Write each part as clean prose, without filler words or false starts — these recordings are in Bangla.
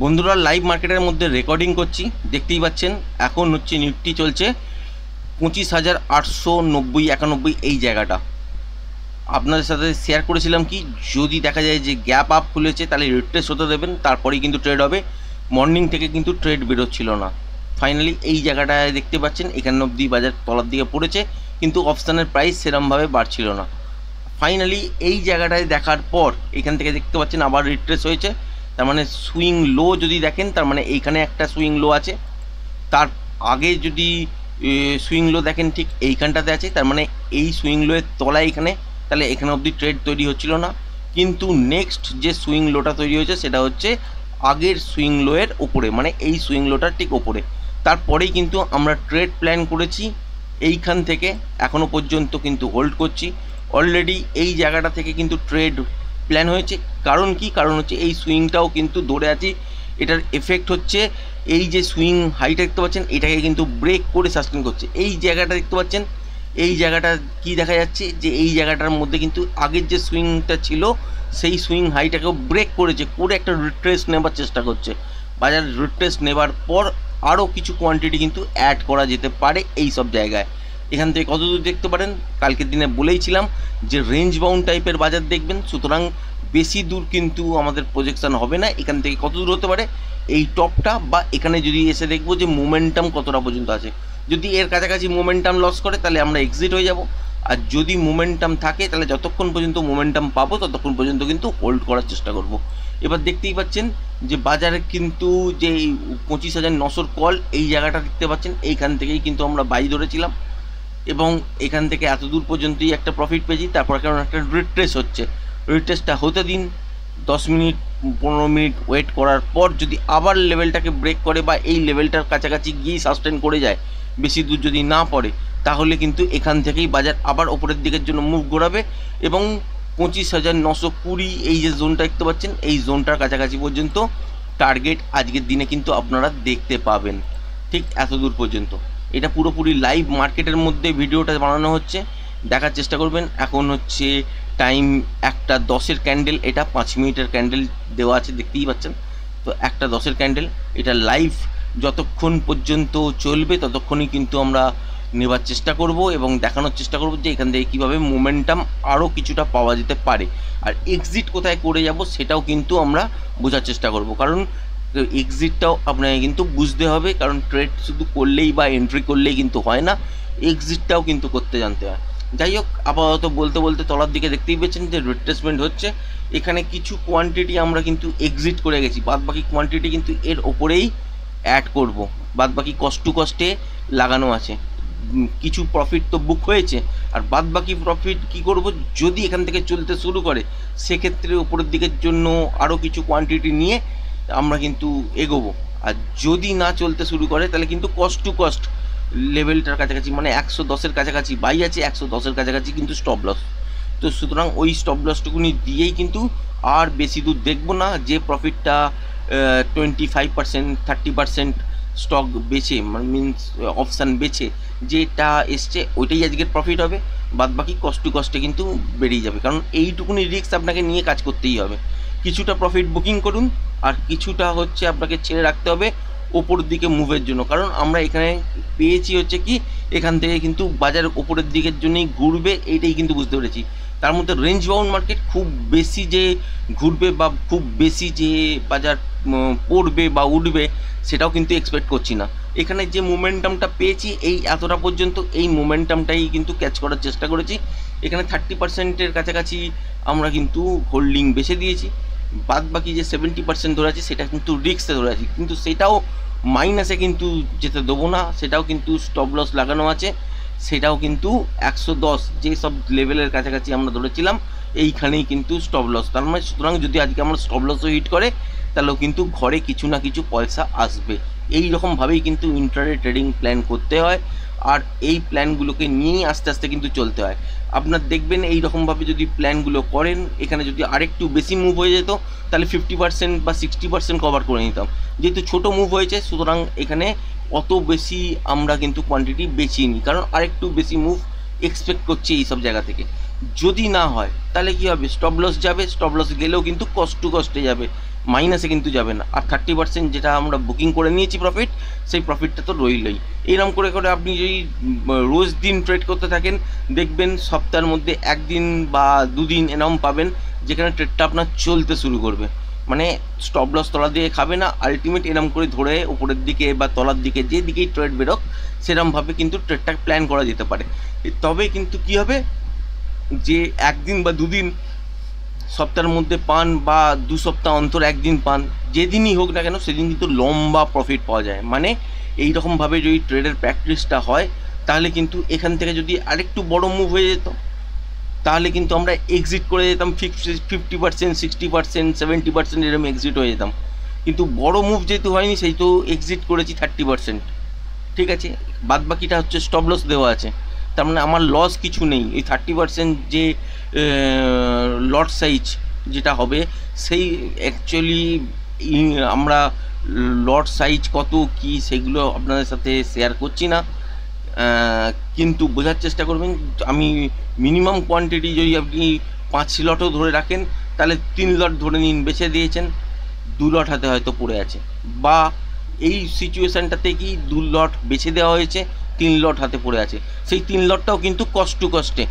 বন্ধুরা লাইভ মার্কেটের মধ্যে রেকর্ডিং করছি, দেখতেই পাচ্ছেন। এখন হচ্ছে নিফটি চলছে 25,890-91 এই জায়গাটা। আপনাদের সাথে শেয়ার করেছিলাম কি, যদি দেখা যায় যে গ্যাপ আপ খুলেছে তাহলে রিট্রেস হতে দেবেন, তারপরেই কিন্তু ট্রেড হবে। মর্নিং থেকে কিন্তু ট্রেড বেরোচ্ছিল না। ফাইনালি এই জায়গাটায় দেখতে পাচ্ছেন এখানে অবধি বাজার তলার দিকে পড়েছে, কিন্তু অপশানের প্রাইস সেরমভাবে বাড়ছিল না। ফাইনালি এই জায়গাটায় দেখার পর এখান থেকে দেখতে পাচ্ছেন আবার রিট্রেস হয়েছে। তার মানে সুইং লো যদি দেখেন, তার মানে এইখানে একটা সুইং লো আছে, তার আগে যদি সুইং লো দেখেন ঠিক এইখানটাতে আছে, তার মানে এই সুইং লোয়ের তলায় এখানে, তাহলে এখানে অবধি ট্রেড তৈরি হচ্ছিল না। কিন্তু নেক্সট যে সুইং লোটা তৈরি হয়েছে সেটা হচ্ছে আগের সুইং লোয়ের ওপরে, মানে এই সুইং লোটার ঠিক ওপরে। তারপরেই কিন্তু আমরা ট্রেড প্ল্যান করেছি এইখান থেকে, এখনও পর্যন্ত কিন্তু হোল্ড করছি। অলরেডি এই জায়গাটা থেকে কিন্তু ট্রেড প্ল্যান হয়েছে। কারণ কি, কারণ হচ্ছে এই সুইংটাও কিন্তু ধরে আছি। এটার এফেক্ট হচ্ছে এই যে সুইং হাইটা দেখতে পাচ্ছেন, এটাকে কিন্তু ব্রেক করে সাস্টেন করছে। এই জায়গাটা দেখতে পাচ্ছেন, এই জায়গাটা কি দেখা যাচ্ছে যে এই জায়গাটার মধ্যে কিন্তু আগের যে সুইংটা ছিল সেই সুইং হাইটাকেও ব্রেক করেছে, করে একটা রিট্রেস নেবার চেষ্টা করছে। বাজার রিট্রেস নেবার পর আরও কিছু কোয়ান্টিটি কিন্তু অ্যাড করা যেতে পারে এই সব জায়গায়। এখান থেকে কত দূর দেখতে পারেন, কালকের দিনে বলেইছিলাম যে রেঞ্জ বাউন্ড টাইপের বাজার দেখবেন, সুতরাং বেশি দূর কিন্তু আমাদের প্রজেকশান হবে না। এখান থেকে কত দূর হতে পারে, এই টপটা বা এখানে যদি এসে দেখবো যে মোমেন্টাম কতটা পর্যন্ত আছে। যদি এর কাছাকাছি মোমেন্টাম লস করে তাহলে আমরা এক্সিট হয়ে যাব, আর যদি মোমেন্টাম থাকে তাহলে যতক্ষণ পর্যন্ত মোমেন্টাম পাবো ততক্ষণ পর্যন্ত কিন্তু হোল্ড করার চেষ্টা করব। এবার দেখতেই পাচ্ছেন যে বাজারে কিন্তু যে 25,900 কল এই জায়গাটা দেখতে পাচ্ছেন, এইখান থেকেই কিন্তু আমরা বাই ধরেছিলাম এবং এখান থেকে এত দূর পর্যন্তই একটা প্রফিট পেয়েছি। তারপর কারণ একটা রিট্রেস হচ্ছে, রিট্রেসটা হতে দিন, 10 মিনিট 15 মিনিট ওয়েট করার পর যদি আবার লেভেলটাকে ব্রেক করে বা এই লেভেলটার কাছাকাছি গিয়েই সাস্টেন করে যায়, বেশি দূর যদি না পড়ে, তাহলে কিন্তু এখান থেকেই বাজার আবার ওপরের দিকের জন্য মুভ ঘোরাবে এবং 25,920 এই যে জোনটা দেখতে পাচ্ছেন, এই জোনটার কাছাকাছি পর্যন্ত টার্গেট আজকের দিনে কিন্তু আপনারা দেখতে পাবেন, ঠিক এত দূর পর্যন্ত। এটা পুরোপুরি লাইভ মার্কেটের মধ্যে ভিডিওটা বানানো হচ্ছে, দেখার চেষ্টা করবেন। এখন হচ্ছে টাইম 1:10 ক্যান্ডেল, এটা 5 মিনিটের ক্যান্ডেল দেওয়া আছে, দেখতেই পাচ্ছেন। তো 1:10 ক্যান্ডেল, এটা লাইভ যতক্ষণ পর্যন্ত চলবে ততক্ষণই কিন্তু আমরা নেবার চেষ্টা করব এবং দেখানোর চেষ্টা করব যে এখান থেকে কীভাবে মোমেন্টাম আরও কিছুটা পাওয়া যেতে পারে। আর এক্সিট কোথায় করে যাব সেটাও কিন্তু আমরা বোঝার চেষ্টা করব, কারণ এক্সিটটাও আপনাকে কিন্তু বুঝতে হবে, কারণ ট্রেড শুধু করলেই বা এন্ট্রি করলেই কিন্তু হয় না, এক্সিটটাও কিন্তু করতে জানতে হয়। যাই হোক, আপাতত বলতে বলতে তলার দিকে দেখতেই পেয়েছেন যে রিট্রেসমেন্ট হচ্ছে। এখানে কিছু কোয়ান্টিটি আমরা কিন্তু এক্সিট করে গেছি, বাদবাকি কোয়ান্টিটি কিন্তু এর ওপরেই অ্যাড করব, বাদবাকি কস্ট টু কস্টে লাগানো আছে। কিছু প্রফিট তো বুক হয়েছে, আর বাদবাকি প্রফিট কি করব, যদি এখান থেকে চলতে শুরু করে সেক্ষেত্রে উপরের দিকের জন্য আরও কিছু কোয়ান্টিটি নিয়ে আমরা কিন্তু এগোবো। আর যদি না চলতে শুরু করে তাহলে কিন্তু কস্ট টু কস্ট লেভেলটার কাছাকাছি, মানে 110-এর কাছাকাছি বাই আছে, 110-এর কাছাকাছি কিন্তু স্টপ লস। তো সুতরাং ওই স্টপ লসটুকুনি দিয়েই কিন্তু আর বেশি দূর দেখবো না। যে প্রফিটটা 25%, 30% স্টক বেচে, মানে মিনস অপশান বেচে যেটা এসছে ওইটাই আজকের প্রফিট হবে, বাদবাকি কস্ট টু কস্টে কিন্তু বেরিয়ে যাবে, কারণ এইটুকুনি রিস্ক আপনাকে নিয়ে কাজ করতেই হবে। কিছুটা প্রফিট বুকিং করুন আর কিছুটা হচ্ছে আপনাকে ছেড়ে রাখতে হবে ওপর দিকে মুভের জন্য, কারণ আমরা এখানে পেয়েছি হচ্ছে কি এখান থেকে কিন্তু বাজার ওপরের দিকের জন্যই ঘুরবে, এইটাই কিন্তু বুঝতে পেরেছি। তার মধ্যে রেঞ্জ বাউন্ড মার্কেট খুব বেশি যে ঘুরবে বা খুব বেশি যে বাজার পড়বে বা উঠবে সেটাও কিন্তু এক্সপেক্ট করছি না। এখানে যে মোমেন্টামটা পেয়েছি এই এতটা পর্যন্ত, এই মোমেন্টামটাই কিন্তু ক্যাচ করার চেষ্টা করেছি। এখানে 30%-এর কাছাকাছি আমরা কিন্তু হোল্ডিং বেছে দিয়েছি, বাদ বাকি যে 70% ধরে আছে সেটা কিন্তু রিস্কে ধরে আছি, কিন্তু সেটাও মাইনাসে কিন্তু যেতে দেবো না, সেটাও কিন্তু স্টপ লস লাগানো আছে। সেটাও কিন্তু 110 যে সব লেভেলের কাছাকাছি আমরা ধরেছিলাম এইখানেই কিন্তু স্টপ লস। তার মানে সুতরাং যদি আজকে আমরা স্টপ লসও হিট করে তাহলেও কিন্তু ঘরে কিছু না কিছু পয়সা আসবে। এই রকমভাবেই কিন্তু ইন্ট্রাডে ট্রেডিং প্ল্যান করতে হয়, আর এই প্ল্যানগুলোকে নিয়েই আস্তে আস্তে কিন্তু চলতে হয়। আপনার দেখবেন এই রকমভাবে যদি প্ল্যানগুলো করেন, এখানে যদি আরেকটু বেশি মুভ হয়ে যেত তাহলে 50% বা 60% কভার করে নিতাম। যেহেতু ছোটো মুভ হয়েছে সুতরাং এখানে অত বেশি আমরা কিন্তু কোয়ান্টিটি বেচিনি, কারণ আরেকটু বেশি মুভ এক্সপেক্ট করছি এই সব জায়গা থেকে। যদি না হয় তাহলে কি হবে, স্টপ লস যাবে, স্টপ লস গেলেও কিন্তু কস্ট টু কস্টে যাবে, মাইনাসে কিন্তু যাবে না। আর 30% যেটা আমরা বুকিং করে নিয়েছি প্রফিট, সেই প্রফিটটা তো রইলই। এইরকম করে করে আপনি যদি রোজ দিন ট্রেড করতে থাকেন, দেখবেন সপ্তাহের মধ্যে একদিন বা দুদিন এরকম পাবেন যেখানে ট্রেডটা আপনার চলতে শুরু করবে, মানে স্টপ লস তলা দিয়ে খাবে না, আলটিমেট এরম করে ধরে উপরের দিকে বা তলার দিকে যে দিকেই ট্রেড বেরোক সেরমভাবে কিন্তু ট্রেডটা প্ল্যান করা যেতে পারে। তবে কিন্তু কি হবে, যে একদিন বা দুদিন সপ্তাহের মধ্যে পান বা 2 সপ্তাহ অন্তর একদিন পান, যেদিনই হোক না কেন সেদিন কিন্তু লম্বা প্রফিট পাওয়া যায়। মানে এইরকমভাবে যদি ট্রেডের প্র্যাকটিসটা হয় তাহলে কিন্তু এখান থেকে যদি আরেকটু বড় মুভ হয়ে যেত তাহলে কিন্তু আমরা এক্সিট করে যেতাম 50%, 60%, 70% এরকম এক্সিট হয়ে যেতাম। কিন্তু বড় মুভ যেহেতু হয়নি সেই তো এক্সিট করেছি 30%, ঠিক আছে, বাদ বাকিটা হচ্ছে স্টপ লস দেওয়া আছে। তার মানে আমার লস কিছু নেই। এই 30% যে লট সাইজ যেটা হবে সেই অ্যাকচুয়ালি আমরা লট সাইজ কত কি সেগুলো আপনাদের সাথে শেয়ার করছি না, কিন্তু বোঝার চেষ্টা করবেন। আমি মিনিমাম কোয়ান্টিটি যদি আপনি 5 লটও ধরে রাখেন তাহলে 3 লট ধরে নিন বেছে দিয়েছেন, 2 লট হাতে হয়তো পড়ে আছে, বা এই সিচুয়েশানটাতে কি 2 লট বেছে দেওয়া হয়েছে, 3 লট হাতে পড়ে আছে, সেই 3 লটটাও কিন্তু কস্ট টু কস্টে।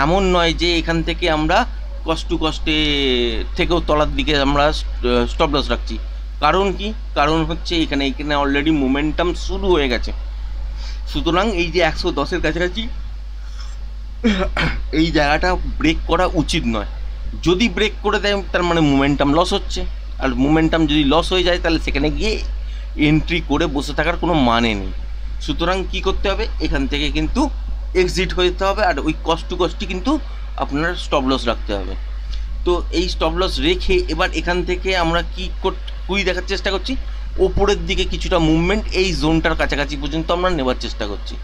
এমন নয় যে এখান থেকে আমরা কস্ট টু কস্টে থেকেও তলার দিকে আমরা স্টপ লস রাখছি। কারণ কি, কারণ হচ্ছে এখানে অলরেডি মোমেন্টাম শুরু হয়ে গেছে। সুতরাং এই যে 110-এর কাছাকাছি এই জায়গাটা ব্রেক করা উচিত নয়। যদি ব্রেক করে দেয় তার মানে মোমেন্টাম লস হচ্ছে, আর মোমেন্টাম যদি লস হয়ে যায় তাহলে সেখানে গিয়ে এন্ট্রি করে বসে থাকার কোনো মানে নেই। সুতরাং কি করতে হবে, এখান থেকে কিন্তু এক্সিট হয়ে যেতে হবে, আর ওই কস্ট টু কস্টই কিন্তু আপনার স্টপ লস রাখতে হবে। তো এই স্টপ লস রেখে এবার এখান থেকে আমরা কুই দেখার চেষ্টা করছি, ওপরের দিকে কিছুটা মুভমেন্ট এই জোনটার কাছাকাছি পর্যন্ত আমরা নেবার চেষ্টা করছি।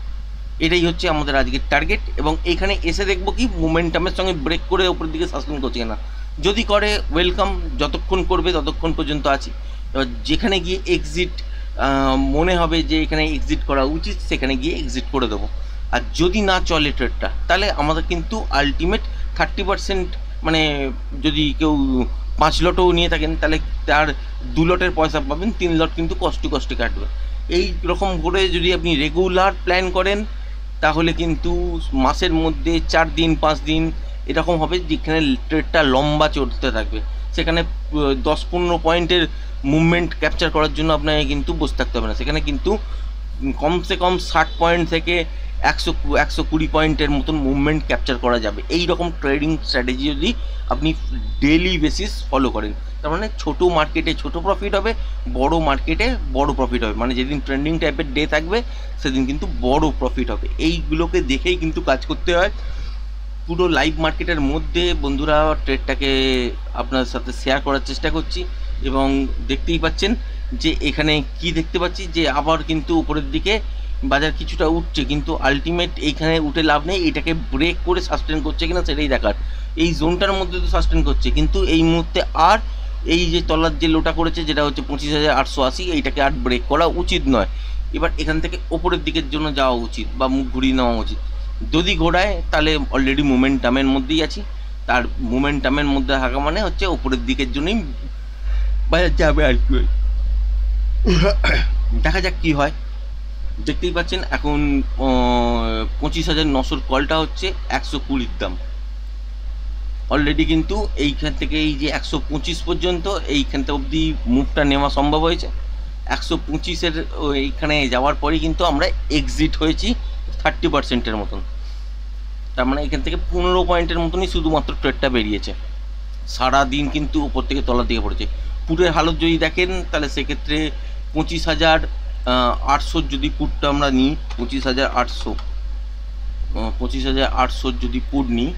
এটাই হচ্ছে আমাদের আজকের টার্গেট, এবং এখানে এসে দেখবো কি মোমেন্টামের সঙ্গে ব্রেক করে ওপরের দিকে সাসপেন্ড করছে কিনা। যদি করে ওয়েলকাম, যতক্ষণ করবে ততক্ষণ পর্যন্ত আছি। এবার যেখানে গিয়ে এক্সিট মনে হবে যে এখানে এক্সিট করা উচিত সেখানে গিয়ে এক্সিট করে দেবো। আর যদি না চলে ট্রেডটা তাহলে আমাদের কিন্তু আলটিমেট 30%, মানে যদি কেউ 5 লটও নিয়ে থাকেন তাহলে তার 2 লটের পয়সা পাবেন, 3 লট কিন্তু কষ্ট টু কষ্টে কাটবে। এই রকম করে যদি আপনি রেগুলার প্ল্যান করেন তাহলে কিন্তু মাসের মধ্যে 4 দিন 5 দিন এরকম হবে যেখানে ট্রেডটা লম্বা চলতে থাকবে। সেখানে 10-15 পয়েন্টের মুভমেন্ট ক্যাপচার করার জন্য আপনাকে কিন্তু বসে থাকতে হবে না, সেখানে কিন্তু কমসে কম 60 পয়েন্ট থেকে 120 পয়েন্টের মতন মুভমেন্ট ক্যাপচার করা যাবে এই রকম ট্রেডিং স্ট্র্যাটেজি যদি আপনি ডেইলি বেসিস ফলো করেন। তার মানে ছোটো মার্কেটে ছোটো প্রফিট হবে, বড় মার্কেটে বড় প্রফিট হবে, মানে যেদিন ট্রেন্ডিং টাইপের ডে থাকবে সেদিন কিন্তু বড় প্রফিট হবে। এইগুলোকে দেখেই কিন্তু কাজ করতে হয়। পুরো লাইভ মার্কেটের মধ্যে বন্ধুরা ট্রেডটাকে আপনার সাথে শেয়ার করার চেষ্টা করছি, এবং দেখতেই পাচ্ছেন যে এখানে কি দেখতে পাচ্ছি যে আবার কিন্তু উপরের দিকে বাজার কিছুটা উঠছে, কিন্তু আলটিমেট এইখানে উঠে লাভ নেই, এটাকে ব্রেক করে সাস্টেন করছে কিনা সেটাই দেখার। এই জোনটার মধ্যে তো সাস্টেন করছে, কিন্তু এই মুহূর্তে আর এই যে তলার যে লোটা করেছে যেটা হচ্ছে 25,880, এইটাকে আর ব্রেক করা উচিত নয়। এবার এখান থেকে ওপরের দিকের জন্য যাওয়া উচিত বা মুখ ঘুরিয়ে নেওয়া উচিত। যদি ঘোরায় তাহলে অলরেডি মোমেন্টামের মধ্যেই আছি, তার মোমেন্টামের মধ্যে থাকা মানে হচ্ছে ওপরের দিকের জন্যই বাজার যাবে আর কি। দেখা যাক কি হয়। দেখতেই পাচ্ছেন এখন 25,900 কলটা হচ্ছে 120 দাম। অলরেডি কিন্তু এইখান থেকে এই যে 125 পর্যন্ত এইখানটা অবধি মুভটা নেওয়া সম্ভব হয়েছে। 125-এর এইখানে যাওয়ার পরেই কিন্তু আমরা এক্সিট হয়েছি 30%-এর মতন। তার মানে এখান থেকে 15 পয়েন্টের মতনই শুধুমাত্র ট্রেডটা বেরিয়েছে। সারাদিন কিন্তু উপর থেকে তলার দিকে পড়েছে। পুটের হালত যদি দেখেন তাহলে সেক্ষেত্রে 25,800 যদি পুটটা আমরা নিই, 25,800 যদি পুট নিই,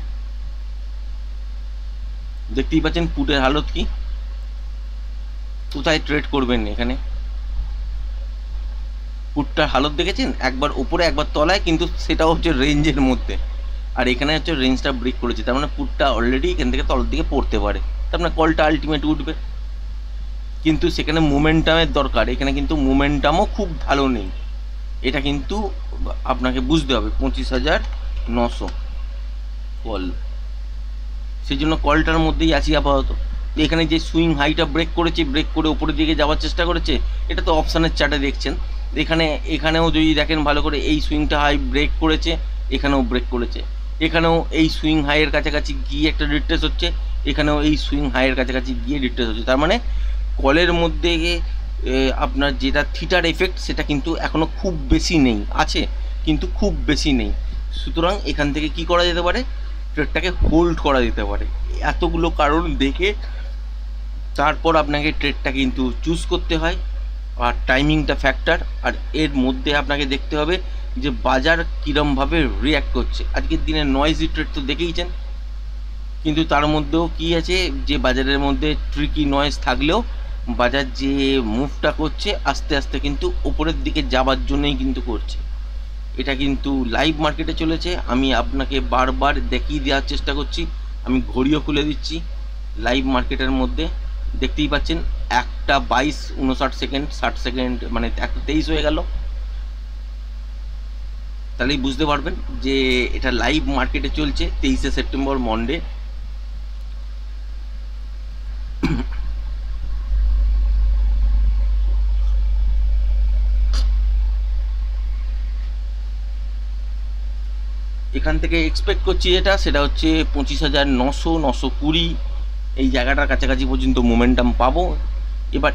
দেখতেই পাচ্ছেন পুটের হালত কি, কোথায় ট্রেড করবেন। এখানে পুটটার হালত দেখেছেন, একবার উপরে একবার তলায়, কিন্তু সেটাও হচ্ছে রেঞ্জের মধ্যে। আর এখানে হচ্ছে রেঞ্জটা ব্রেক করেছে, তার মানে পুটটা অলরেডি এখান থেকে তলার দিকে পড়তে পারে, তার মানে কলটা আলটিমেট উঠবে। কিন্তু সেখানে মোমেন্টামের দরকার, এখানে কিন্তু মোমেন্টামও খুব ভালো নেই, এটা কিন্তু আপনাকে বুঝতে হবে। 25,900 কল সেই জন্য কলটার মধ্যেই আছি আপাতত। এখানে যে সুইং হাইটা ব্রেক করেছে, ব্রেক করে উপরের দিকে যাওয়ার চেষ্টা করেছে, এটা তো অপশানের চার্টে দেখছেন। এখানেও যদি দেখেন ভালো করে, এই সুইংটা হাই ব্রেক করেছে, এখানেও ব্রেক করেছে, এখানেও এই সুইং হাইয়ের কাছাকাছি গিয়ে একটা রিট্রেস হচ্ছে, এখানেও এই সুইং হাইয়ের কাছাকাছি গিয়ে রিট্রেস হচ্ছে। তার মানে কলের মধ্যে আপনার যেটা থিটার এফেক্ট সেটা কিন্তু এখনও খুব বেশি নেই, আছে কিন্তু খুব বেশি নেই। সুতরাং এখান থেকে কি করা যেতে পারে, ট্রেডটাকে হোল্ড করা যেতে পারে। এতগুলো কারণ দেখে তারপর আপনাকে ট্রেডটা কিন্তু চুজ করতে হয়, আর টাইমিংটা ফ্যাক্টর। আর এর মধ্যে আপনাকে দেখতে হবে যে বাজার কীরমভাবে রিয়্যাক্ট করছে। আজকের দিনে নয়েজি ট্রেড তো দেখেইছেন, কিন্তু তার মধ্যেও কি আছে যে বাজারের মধ্যে ট্রিকি নয়েজ থাকলেও বাজার যে মুভটা করছে আস্তে আস্তে কিন্তু উপরের দিকে যাবার জন্যই কিন্তু করছে। এটা কিন্তু লাইভ মার্কেটে চলেছে। আমি আপনাকে বারবার দেখিয়ে দেওয়ার চেষ্টা করছি, আমি ঘড়িও খুলে দিচ্ছি। লাইভ মার্কেটের মধ্যে দেখতেই পাচ্ছেন 1:22:59 সেকেন্ড, 60 সেকেন্ড, মানে 1:23 হয়ে গেল। তাহলেই বুঝতে পারবেন যে এটা লাইভ মার্কেটে চলছে 23শে সেপ্টেম্বর মন্ডে। এখান থেকে এক্সপেক্ট করছি সেটা হচ্ছে 25,900-920 এই জায়গাটার কাছাকাছি পর্যন্ত মোমেন্টাম পাবো। এবার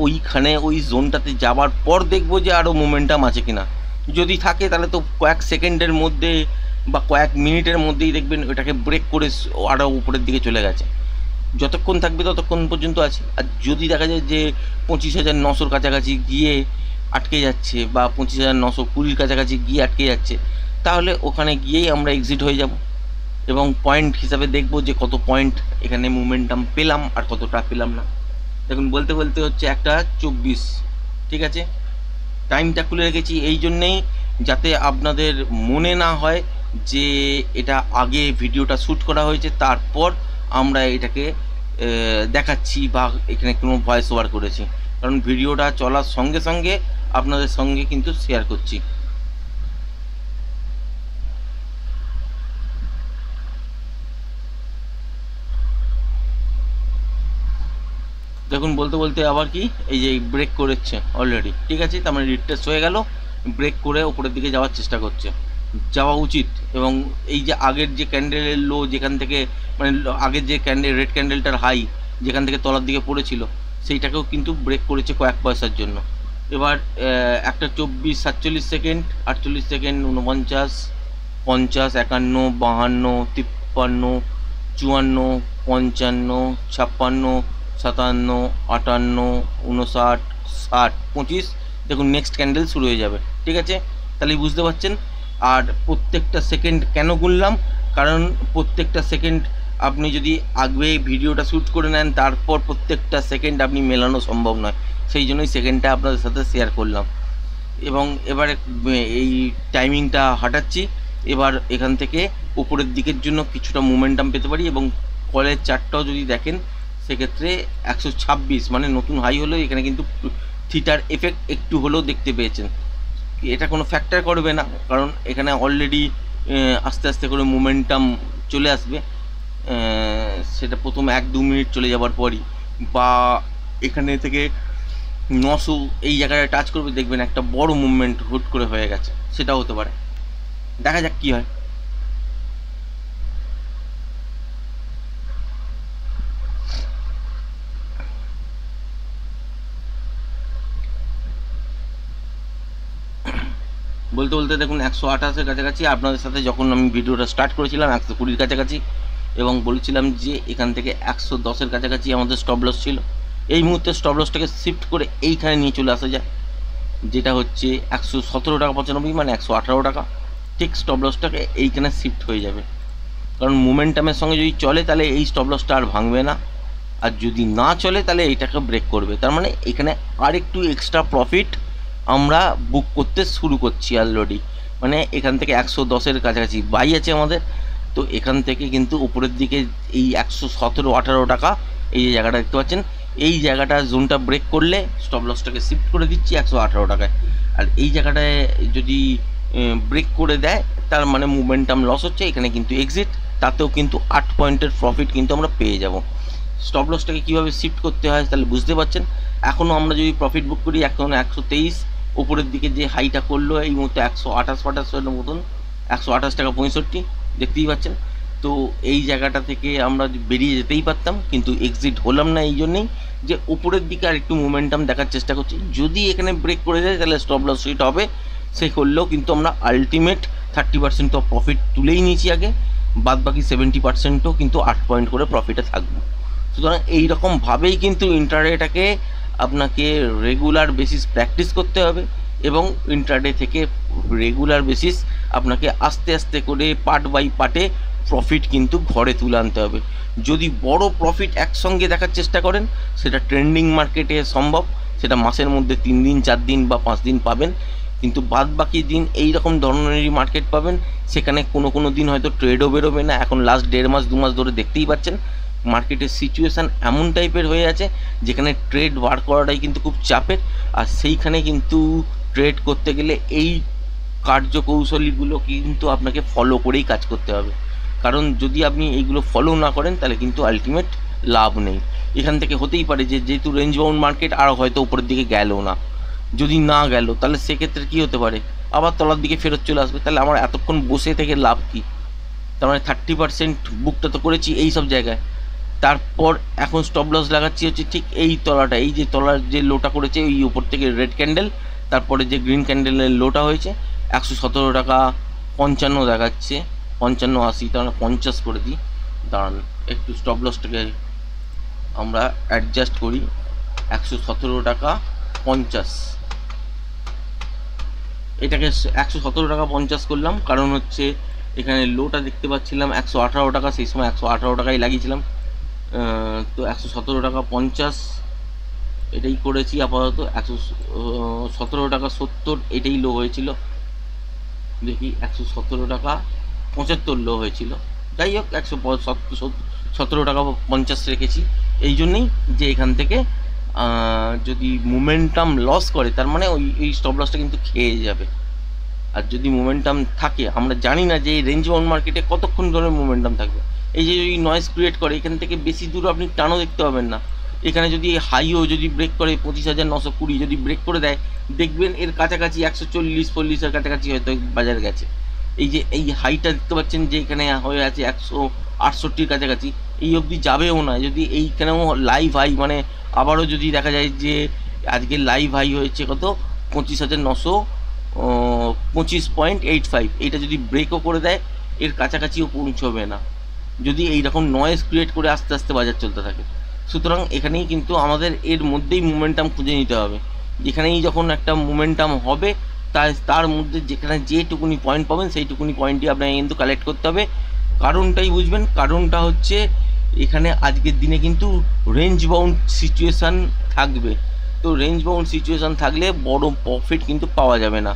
ওইখানে ওই জোনটাতে যাবার পর দেখবো যে আরও মোমেন্টাম আছে কিনা। যদি থাকে তাহলে তো কয়েক সেকেন্ডের মধ্যে বা কয়েক মিনিটের মধ্যেই দেখবেন ওটাকে ব্রেক করে আরও উপরের দিকে চলে গেছে। যতক্ষণ থাকবে ততক্ষণ পর্যন্ত আছে। আর যদি দেখা যায় যে 25,900 কাছাকাছি গিয়ে আটকে যাচ্ছে বা 25,920 কাছাকাছি গিয়ে আটকে যাচ্ছে, তাহলে ওখানে গিয়েই আমরা এক্সিট হয়ে যাব এবং পয়েন্ট হিসাবে দেখব যে কত পয়েন্ট এখানে মোমেন্টাম পেলাম আর কতটা পেলাম না। দেখুন বলতে বলতে হচ্ছে 1:24, ঠিক আছে। টাইমটা খুলে রেখেছি এই জন্যেই যাতে আপনাদের মনে না হয় যে এটা আগে ভিডিওটা শ্যুট করা হয়েছে তারপর আমরা এটাকে দেখাচ্ছি বা এখানে কোনো ভয়েস ওভার করেছি, কারণ ভিডিওটা চলার সঙ্গে সঙ্গে আপনাদের সঙ্গে কিন্তু শেয়ার করছি। দেখুন বলতে বলতে আবার কি এই যে ব্রেক করেছে অলরেডি, ঠিক আছে। তার মানে রিট্রেস হয়ে গেল, ব্রেক করে উপরের দিকে যাওয়ার চেষ্টা করছে, যাওয়া উচিত। এবং এই যে আগের যে ক্যান্ডেলের লো যেখান থেকে, মানে আগের যে রেড ক্যান্ডেলটার হাই যেখান থেকে তলার দিকে পড়েছিল সেইটাকেও কিন্তু ব্রেক করেছে কয়েক পয়সার জন্য। এবার 1:24:47 সেকেন্ড, 48 সেকেন্ড, 49, 50, 51, 52, 53, 54, 55, 56, 57, 58, 59, 60, 25। দেখুন নেক্সট ক্যান্ডেল শুরু হয়ে যাবে, ঠিক আছে। তাহলে বুঝতে পারছেন। আর প্রত্যেকটা সেকেন্ড কেন গুনলাম, কারণ প্রত্যেকটা সেকেন্ড আপনি যদি আগে ভিডিওটা শ্যুট করে নেন তারপর প্রত্যেকটা সেকেন্ড আপনি মেলানো সম্ভব নয়, সেই জন্যই সেকেন্ডটা আপনাদের সাথে শেয়ার করলাম। এবং এবারে এই টাইমিংটা হাঁটাচ্ছি। এবার এখান থেকে উপরের দিকের জন্য কিছুটা মোমেন্টাম পেতে পারি। এবং কলের চার্টটাও যদি দেখেন সেক্ষেত্রে 126 মানে নতুন হাই হলেও এখানে কিন্তু থিটার এফেক্ট একটু হলেও দেখতে পেয়েছেন। এটা কোনো ফ্যাক্টর করবে না, কারণ এখানে অলরেডি আস্তে আস্তে করে মোমেন্টাম চলে আসবে। সেটা প্রথম 1-2 মিনিট চলে যাবার পরই বা এখানে থেকে 900 এই জায়গাটা টাচ করবে, দেখবেন একটা বড় মুভমেন্ট হুট করে হয়ে গেছে, সেটাও হতে পারে। দেখা যাক কি হয়। বলতে বলতে দেখুন 128-এর কাছাকাছি। আপনাদের সাথে যখন আমি ভিডিওটা স্টার্ট করেছিলাম 120-র কাছাকাছি, এবং বলেছিলাম যে এখান থেকে 110-এর কাছাকাছি আমাদের স্টপ লস ছিল। এই মুহূর্তে স্টপ লসটাকে শিফট করে এইখানে নিয়ে চলে আসা যায়, যেটা হচ্ছে 117 টাকা 95, মানে 118 টাকা। ঠিক স্টপ লসটাকে এইখানে শিফট হয়ে যাবে, কারণ মোমেন্টামের সঙ্গে যদি চলে তাহলে এই স্টপ লসটা আর ভাঙবে না, আর যদি না চলে তাহলে এইটাকে ব্রেক করবে। তার মানে এখানে আর একটু এক্সট্রা প্রফিট আমরা বুক করতে শুরু করছি অলরেডি। মানে এখান থেকে 110-এর কাছাকাছি বাই আছে আমাদের, তো এখান থেকে কিন্তু উপরের দিকে এই 117-18 টাকা এই যে জায়গাটা দেখতে পাচ্ছেন, এই জায়গাটা জোনটা ব্রেক করলে স্টপ লসটাকে শিফট করে দিচ্ছি 118 টাকায়। আর এই জায়গাটায় যদি ব্রেক করে দেয় তার মানে মোমেন্টাম লস হচ্ছে, এখানে কিন্তু এক্সিট। তাতেও কিন্তু 8 পয়েন্টের প্রফিট কিন্তু আমরা পেয়ে যাব। স্টপ লসটাকে কীভাবে শিফট করতে হয় তাহলে বুঝতে পারছেন। এখনও আমরা যদি প্রফিট বুক করি, এখন 123, উপরের দিকে যে হাইটা করলো এই মুহূর্তে 128 মতন, 128 টাকা 65, দেখতেই পাচ্ছেন। তো এই জায়গাটা থেকে আমরা বেরিয়ে যেতেই পারতাম, কিন্তু এক্সিট হলাম না এই জন্যেই যে উপরের দিকে আর একটু মোমেন্টাম দেখার চেষ্টা করছি। যদি এখানে ব্রেক করে যায় তাহলে স্টপ লস হিট হবে, সে করলেও কিন্তু আমরা আলটিমেট 30% অফ প্রফিট তুলেই নিয়েছি আগে, বাদ বাকি 70%ও কিন্তু 8 পয়েন্ট করে প্রফিটে থাকবো। সুতরাং এইরকমভাবেই কিন্তু ইন্ট্রাডেটাকে আপনাকে রেগুলার বেসিস প্র্যাকটিস করতে হবে, এবং ইন্ট্রাডে থেকে রেগুলার বেসিস আপনাকে আস্তে আস্তে করে পার্ট বাই পার্টে প্রফিট কিন্তু ঘরে তুলে আনতে হবে। যদি বড় প্রফিট একসঙ্গে দেখার চেষ্টা করেন সেটা ট্রেন্ডিং মার্কেটে সম্ভব, সেটা মাসের মধ্যে 3 দিন 4 দিন বা 5 দিন পাবেন, কিন্তু বাদ বাকি দিন এই রকম ধরনেরই মার্কেট পাবেন। সেখানে কোনো দিন হয়তো ট্রেডও বেরোবে না। এখন লাস্ট 1.5 মাস 2 মাস ধরে দেখতেই পাচ্ছেন মার্কেটের সিচুয়েশান এমন টাইপের হয়ে আছে যেখানে ট্রেড বার করাটাই কিন্তু খুব চাপের। আর সেইখানে কিন্তু ট্রেড করতে গেলে এই কার্যকৌশলীগুলো কিন্তু আপনাকে ফলো করেই কাজ করতে হবে, কারণ যদি আপনি এইগুলো ফলো না করেন তাহলে কিন্তু আলটিমেট লাভ নেই। এখান থেকে হতেই পারে যে যেহেতু রেঞ্জ বাউন্ড মার্কেট আর হয়তো উপরের দিকে গেল না, যদি না গেল তাহলে সেক্ষেত্রে কী হতে পারে, আবার তলার দিকে ফেরত চলে আসবে। তাহলে আমার এতক্ষণ বসে থেকে লাভ কী? তার মানে 30% বুকটা তো করেছি এই সব জায়গায়। তারপর এখন স্টপ লস লাগাচ্ছি হচ্ছে ঠিক এই তলাটা, এই যে তলার যে লোটা করেছে ওই উপর থেকে রেড ক্যান্ডেল, তারপরে যে গ্রিন ক্যান্ডেলের লোটা হয়েছে 117 টাকা 55 দেখাচ্ছে, 55 80, তার 50 করে দিই। দাঁড়ান একটু স্টপ লসটাকে আমরা অ্যাডজাস্ট করি, 117 টাকা 50, এটাকে 117 টাকা 50 করলাম, কারণ হচ্ছে এখানে লোটা দেখতে পাচ্ছিলাম 118 টাকা, সেই সময় 118 টাকাই লাগিয়েছিলাম। তো 117 টাকা 50 এটাই করেছি আপাতত। 117 টাকা 70 এটাই লো হয়েছিল, দেখি 117 টাকা 75 লো হয়েছিল। যাই হোক 117 টাকা 50 রেখেছি এই জন্যেই যে এখান থেকে যদি মোমেন্টাম লস করে তার মানে এই স্টপ লসটা কিন্তু খেয়ে যাবে। আর যদি মোমেন্টাম থাকে, আমরা জানি না যে এই রেঞ্জ বাউন্ড মার্কেটে কতক্ষণ ধরে মোমেন্টাম থাকবে। এই যে ওই নয়েজ ক্রিয়েট করে এখান থেকে বেশি দূর আপনি টানও দেখতে পাবেন না। এখানে যদি হাইও যদি ব্রেক করে 25,920 যদি ব্রেক করে দেয়, দেখবেন এর কাছাকাছি 140-40 কাছাকাছি হয়তো বাজার গেছে। এই যে এই হাইটা দেখতে পাচ্ছেন যে এখানে হয়ে আছে 168 কাছাকাছি, এই অবধি যাবেও না। যদি এইখানেও লাইভ হাই মানে আবারও যদি দেখা যায় যে আজকে লাইভ হাই হয়েছে কত 25,925.85, এইটা যদি ব্রেকও করে দেয় এর কাছাকাছিও পৌঁছবে না, যদি এইরকম নয়েজ ক্রিয়েট করে আস্তে আস্তে বাজার চলতে থাকে। সুতরাং এখানেই কিন্তু আমাদের এর মধ্যেই মোমেন্টাম খুঁজে নিতে হবে। এখানেই যখন একটা মোমেন্টাম হবে তার মধ্যে যেখানে যেটুকুনি পয়েন্ট পাবেন সেইটুকুনি পয়েন্টই আপনাকে কিন্তু কালেক্ট করতে হবে। কারণটাই বুঝবেন, কারণটা হচ্ছে এখানে আজকের দিনে কিন্তু রেঞ্জ বাউন্ড সিচুয়েশান থাকবে। তো রেঞ্জ বাউন্ড সিচুয়েশান থাকলে বড় প্রফিট কিন্তু পাওয়া যাবে না,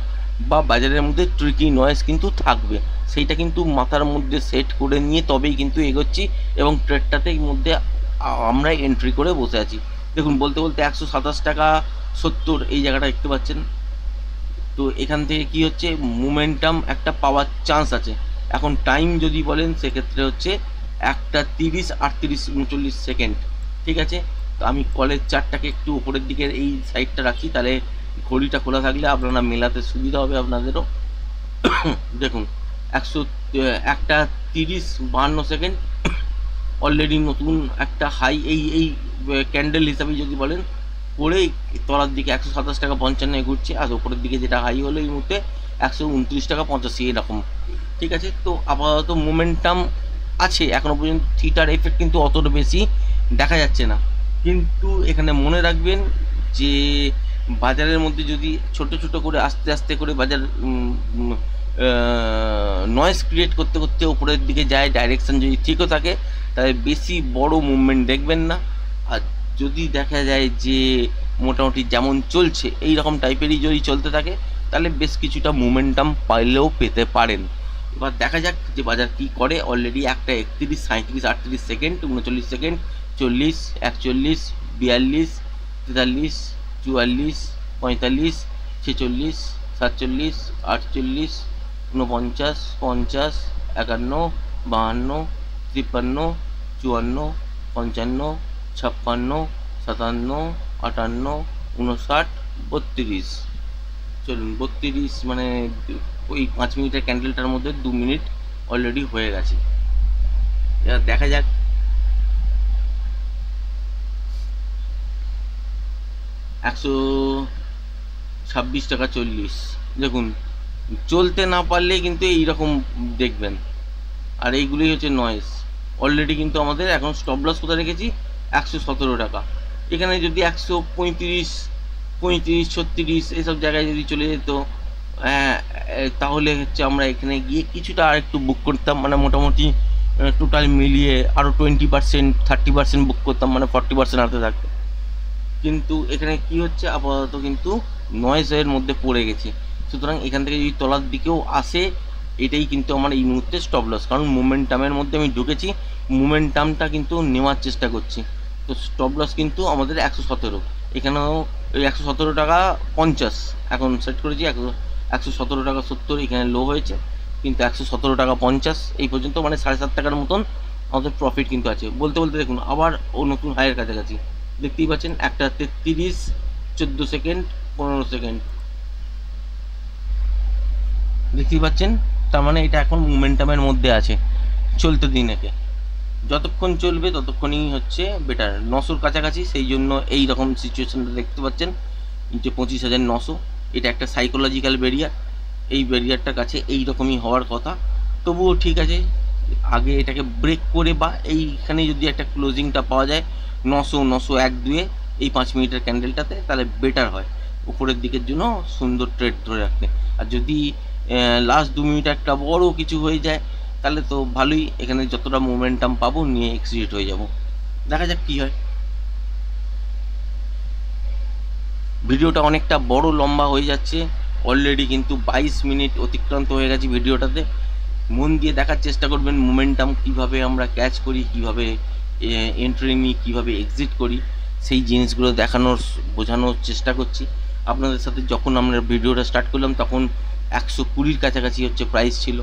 বা বাজারের মধ্যে ট্রিকি নয়েজ কিন্তু থাকবে। সেইটা কিন্তু মাথার মধ্যে সেট করে নিয়ে তবেই কিন্তু এগোচ্ছি, এবং ট্রেডটাতে মধ্যে আমরা এন্ট্রি করে বসে আছি। দেখুন বলতে বলতে 127 টাকা 70 এই জায়গাটা দেখতে পাচ্ছেন। তো এখান থেকে কি হচ্ছে মোমেন্টাম একটা পাওয়ার চান্স আছে। এখন টাইম যদি বলেন সেক্ষেত্রে হচ্ছে 1:30 38 39 সেকেন্ড, ঠিক আছে। তো আমি কলের চার্টটাকে একটু উপরের দিকের এই সাইডটা রাখি, তাহলে ঘড়িটা খোলা থাকলে আপনারা মেলাতে সুবিধা হবে আপনাদেরও। দেখুন 1:30 সেকেন্ড অলরেডি নতুন একটা হাই এই ক্যান্ডেল হিসাবে যদি বলেন পরে তলার দিকে 127 টাকা 55 ঘুরছে, আর উপরের দিকে যেটা হাই হলো এই মুহূর্তে 129 টাকা 85 এরকম, ঠিক আছে। তো আপাতত মোমেন্টাম আছে এখনও পর্যন্ত, থিটার এফেক্ট কিন্তু অতটা বেশি দেখা যাচ্ছে না। কিন্তু এখানে মনে রাখবেন যে বাজারের মধ্যে যদি ছোট ছোট করে আস্তে আস্তে করে বাজার নয়েজ ক্রিয়েট করতে করতে উপরের দিকে যায়, ডাইরেকশান যদি ঠিকও থাকে তাহলে বেশি বড় মুভমেন্ট দেখবেন না। আর যদি দেখা যায় যে মোটামুটি যেমন চলছে এই রকম টাইপেরই যদি চলতে থাকে তাহলে বেশ কিছুটা মোমেন্টাম পাইলেও পেতে পারেন। এবার দেখা যাক যে বাজার কী করে। অলরেডি একটা 31 37 38 সেকেন্ড 39 সেকেন্ড 40 41 42 43 44 45 46 47 48 49 50 51 52 53, 54, 55, 56, 57, 58, 59, 32। চলুন 32 মানে ওই 5 মিনিটের ক্যান্ডেলটার মধ্যে 2 মিনিট অলরেডি হয়ে গেছে। এবার দেখা যাক 126 টাকা 40। দেখুন চলতে না পারলে কিন্তু এইরকম দেখবেন, আর এইগুলোই হচ্ছে নয়েজ। অলরেডি কিন্তু আমাদের এখন স্টপ লস কোথায় রেখেছি 117 টাকা। এখানে যদি 135, 35, 36 এইসব জায়গায় যদি চলে যেত তাহলে হচ্ছে আমরা এখানে গিয়ে কিছুটা আর একটু বুক করতাম, মানে মোটামুটি টোটাল মিলিয়ে আরও 20%, 30% বুক করতাম, মানে 40% হাতে থাকতো। কিন্তু এখানে কি হচ্ছে আপাতত কিন্তু নয়েজের মধ্যে পড়ে গেছি, সুতরাং এখান থেকে যদি তলার দিকেও আসে এটাই কিন্তু আমার এই মুহূর্তে স্টপ লস, কারণ মোমেন্টামের মধ্যে আমি ঢুকেছি, মোমেন্টামটা কিন্তু নেওয়ার চেষ্টা করছি। তো স্টপ লস কিন্তু আমাদের 117, এখানেও ওই 117 টাকা 50 এখন সেট করেছি। 117 টাকা 70 এখানে লো হয়েছে, কিন্তু 117 টাকা 50 এই পর্যন্ত, মানে 7.5 টাকার মতন আমাদের প্রফিট কিন্তু আছে। বলতে বলতে দেখুন আবার ও নতুন হাইয়ের কাছাকাছি, দেখতেই পাচ্ছেন একটা 33, 14 সেকেন্ড, 15 সেকেন্ড দেখতেই পাচ্ছেন। তার মানে এটা এখন মোমেন্টামের মধ্যে আছে, চলতে দিন একে, যতক্ষণ চলবে ততক্ষণই হচ্ছে বেটার। 900-র কাছাকাছি, সেই জন্য এই রকম সিচুয়েশনটা দেখতে পাচ্ছেন যে 25,900, এটা একটা সাইকোলজিক্যাল ব্যারিয়ার। এই ব্যারিয়ারটার কাছে এই রকমই হওয়ার কথা, তবুও ঠিক আছে, আগে এটাকে ব্রেক করে বা এইখানে যদি একটা ক্লোজিংটা পাওয়া যায় 900, 901, 2 এই 5 মিনিটের ক্যান্ডেলটাতে, তাহলে বেটার হয় উপরের দিকের জন্য সুন্দর ট্রেড ধরে রাখতে। আর যদি লাস্ট 2 মিনিট একটা বড় কিছু হয়ে যায় তাহলে তো ভালোই, এখানে যতটা মোমেন্টাম পাবো নিয়ে এক্সিট হয়ে যাব। দেখা যাক কি হয়। ভিডিওটা অনেকটা বড় লম্বা হয়ে যাচ্ছে, অলরেডি কিন্তু 22 মিনিট অতিক্রান্ত হয়ে গেছে ভিডিওটাতে। মন দিয়ে দেখার চেষ্টা করবেন মোমেন্টাম কিভাবে আমরা ক্যাচ করি, কিভাবে এন্ট্রি নিই, কীভাবে এক্সিট করি, সেই জিনিসগুলো দেখানোর বোঝানোর চেষ্টা করছি আপনাদের সাথে। যখন আমরা ভিডিওটা স্টার্ট করলাম তখন 120-র কাছাকাছি হচ্ছে প্রাইস ছিল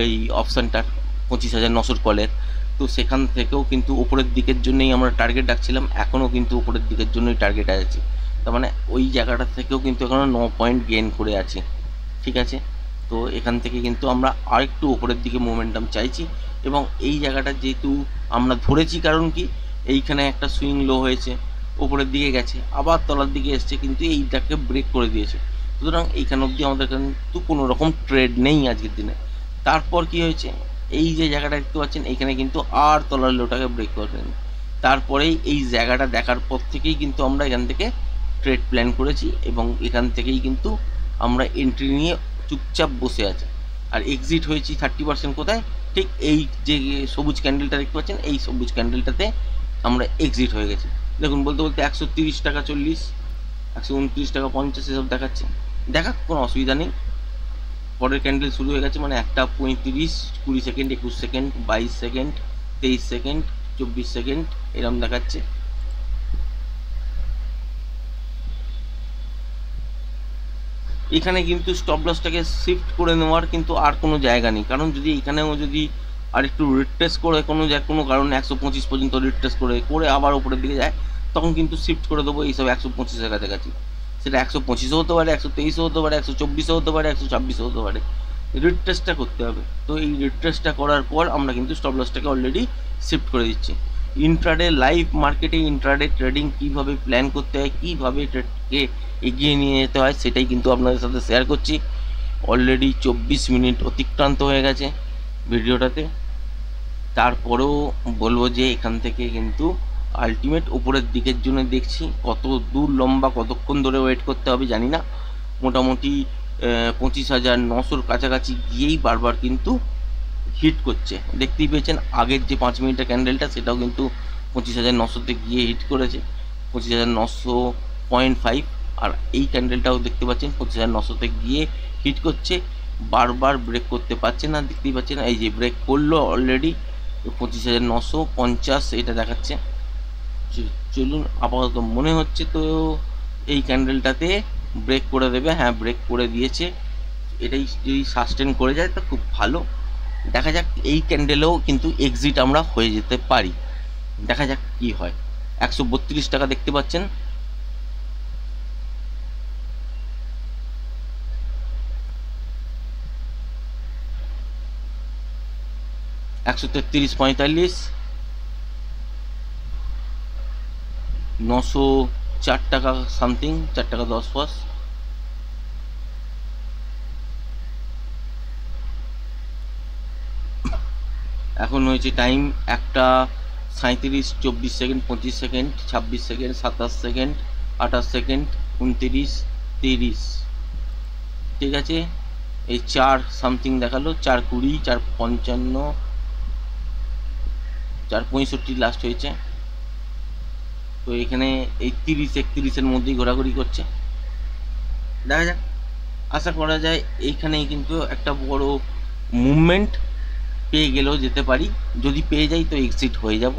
এই অপশানটার, 25,900 কলের। তো সেখান থেকেও কিন্তু উপরের দিকের জন্যই আমরা টার্গেট ডাকছিলাম, এখনও কিন্তু উপরের দিকের জন্যই টার্গেট আছে। তার মানে ওই জায়গাটা থেকেও কিন্তু এখনও 9 পয়েন্ট গেইন করে আছি, ঠিক আছে। তো এখান থেকে কিন্তু আমরা আরেকটু উপরের দিকে মোমেন্টাম চাইছি, এবং এই জায়গাটা যেহেতু আমরা ধরেছি, কারণ কি এইখানে একটা সুইং লো হয়েছে, উপরের দিকে গেছে, আবার তলার দিকে এসছে, কিন্তু এইটাকে ব্রেক করে দিয়েছে। সুতরাং এইখান অবধি আমাদের কিন্তু কোনো রকম ট্রেড নেই আজকের দিনে। তারপর কি হয়েছে, এই যে জায়গাটা দেখতে পাচ্ছেন এখানে কিন্তু আর তলার লোটাকে ব্রেক করেনি, তারপরেই এই জায়গাটা দেখার পর থেকেই কিন্তু আমরা এখান থেকে ট্রেড প্ল্যান করেছি, এবং এখান থেকেই কিন্তু আমরা এন্ট্রি নিয়ে চুপচাপ বসে আছে। আর এক্সিট হয়েছি 30% কোথায়, ঠিক এই যে সবুজ ক্যান্ডেলটা দেখতে পাচ্ছেন, এই সবুজ ক্যান্ডেলটাতে আমরা এক্সিট হয়ে গেছি। দেখুন বলতে বলতে 130 টাকা 40, 129 টাকা 50 এসব দেখাচ্ছে, দেখা কোনো অসুবিধা নেই। পরের ক্যান্ডেল শুরু হয়ে গেছে, মানে একটা 35, 20 second, 21 second, 22 second, 23 second, 24 second এরকম দেখাচ্ছে। এখানে কিন্তু স্টপ লসটাকে শিফট করে নেওয়ার কিন্তু আর কোনো জায়গা নেই, কারণ যদি এখানেও যদি আর একটু রিট্রেস করে কোনো কারণে 125 পর্যন্ত রিট্রেস করে আবার উপরের দিকে যায়, তখন কিন্তু শিফট করে দেবো এইসব 125-এর কাছাকাছি। সেটা 125-ও হতে পারে, 123-ও হতে পারে, 124-ও হতে পারে, 126-ও হতে পারে, রিট্রেসটা করতে হবে। তো এই রিট্রেসটা করার পর আমরা কিন্তু স্টপ লসটাকে অলরেডি শিফট করে দিচ্ছি। ইন্ট্রাডে লাইভ মার্কেটে ইন্ট্রাডে ট্রেডিং কীভাবে প্ল্যান করতে হয়, কীভাবে ট্রেডকে এগিয়ে নিয়ে যেতে হয়, সেটাই কিন্তু আপনাদের সাথে শেয়ার করছি। অলরেডি 24 মিনিট অতিক্রান্ত হয়ে গেছে ভিডিওটাতে, তারপরেও বলবো যে এখান থেকে কিন্তু আলটিমেট উপরের দিকের জন্য দেখছি। কত দূর লম্বা কতক্ষণ ধরে ওয়েট করতে হবে জানি না, মোটামুটি 25,900-র কাছাকাছি গিয়েই বারবার কিন্তু হিট করছে। দেখতেই পেয়েছেন আগের যে 5 মিনিটের ক্যান্ডেলটা, সেটাও কিন্তু 25,900-তে গিয়ে হিট করেছে, 25,900.5। আর এই ক্যান্ডেলটাও দেখতে পাচ্ছেন 25,900-তে গিয়ে হিট করছে, বারবার ব্রেক করতে পারছে না। দেখতেই পাচ্ছেন এই যে ব্রেক করলো অলরেডি 25,950 এটা দেখাচ্ছে। চলুন আপাতত মনে হচ্ছে তো এই ক্যান্ডেলটাতে ব্রেক করে দেবে, হ্যাঁ ব্রেক করে দিয়েছে। এটাই যদি সাস্টেন করে যায় তো খুব ভালো, দেখা যাক এই ক্যান্ডেলেও কিন্তু এক্সিট আমরা হয়ে যেতে পারি, দেখা যাক কি হয়। 132 টাকা দেখতে পাচ্ছেন, একশো 33.45, 904 টাকা সামথিং, 4 টাকা 10 পয়স। এখন হয়েছে time 1:37, 24 second, 25 second, 26 second, 27 second, 28 second, 29, 30। ঠিক আছে, এই 4 সামথিং দেখালো, 4:20, 4:55, 4:65 লাস্ট হয়েছে। তো এখানে এই 30-31-এর মধ্যেই ঘোরাঘুরি করছে, দেখা যাক। আশা করা যায় এইখানেই কিন্তু একটা বড় মুভমেন্ট পেয়ে গেলেও যেতে পারি, যদি পেয়ে যাই তো এক্সিট হয়ে যাব।